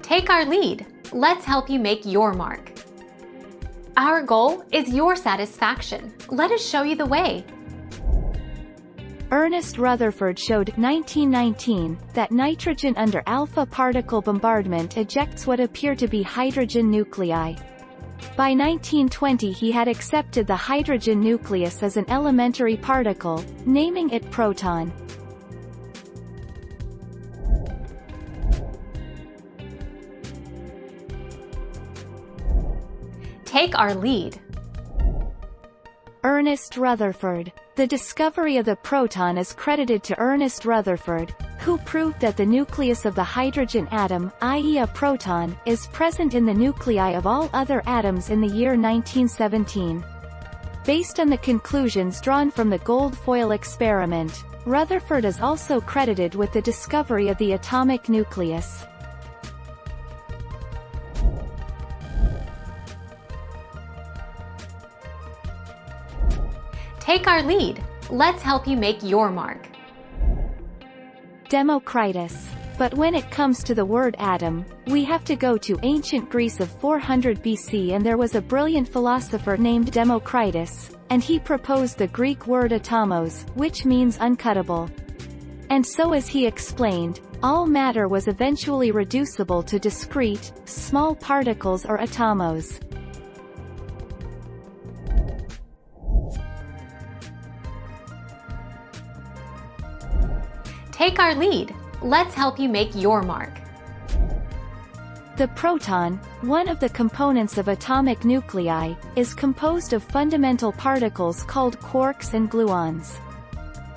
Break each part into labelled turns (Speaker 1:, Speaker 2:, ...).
Speaker 1: Take our lead. Let's help you make your mark. Our goal is your satisfaction. Let us show you the way.
Speaker 2: Ernest Rutherford showed 1919 that nitrogen under alpha particle bombardment ejects what appear to be hydrogen nuclei. By 1920 he had accepted the hydrogen nucleus as an elementary particle, naming it proton.
Speaker 1: Take our lead.
Speaker 2: Ernest Rutherford. The discovery of the proton is credited to Ernest Rutherford, who proved that the nucleus of the hydrogen atom, i.e. a proton, is present in the nuclei of all other atoms in the year 1917. Based on the conclusions drawn from the gold foil experiment, Rutherford is also credited with the discovery of the atomic nucleus.
Speaker 1: Take our lead. Let's help you make your mark.
Speaker 2: Democritus. But when it comes to the word atom, we have to go to ancient Greece of 400 BC, and there was a brilliant philosopher named Democritus, and he proposed the Greek word atomos, which means uncuttable. And so, as he explained, all matter was eventually reducible to discrete, small particles or atomos.
Speaker 1: Take our lead. Let's help you make your mark.
Speaker 2: The proton, one of the components of atomic nuclei, is composed of fundamental particles called quarks and gluons.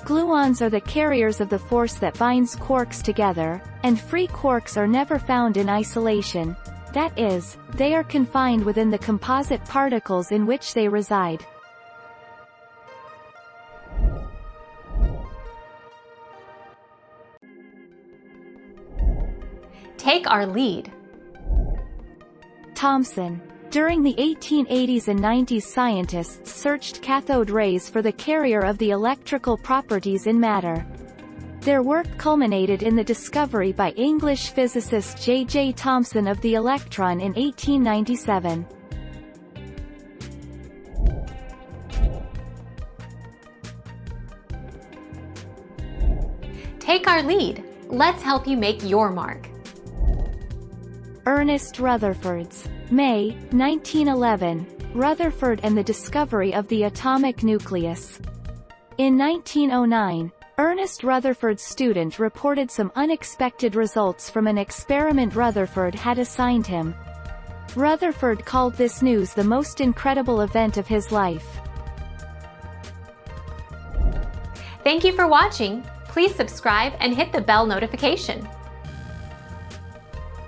Speaker 2: Gluons are the carriers of the force that binds quarks together, and free quarks are never found in isolation. That is, they are confined within the composite particles in which they reside.
Speaker 1: Take our lead.
Speaker 2: Thomson. During the 1880s and 90s, scientists searched cathode rays for the carrier of the electrical properties in matter. Their work culminated in the discovery by English physicist J.J. Thomson of the electron in 1897.
Speaker 1: Take our lead. Let's help you make your mark.
Speaker 2: Ernest Rutherford's. May, 1911, Rutherford and the discovery of the atomic nucleus. In 1909, Ernest Rutherford's student reported some unexpected results from an experiment Rutherford had assigned him. Rutherford called this news the most incredible event of his life.
Speaker 1: Thank you for watching. Please subscribe and hit the bell notification.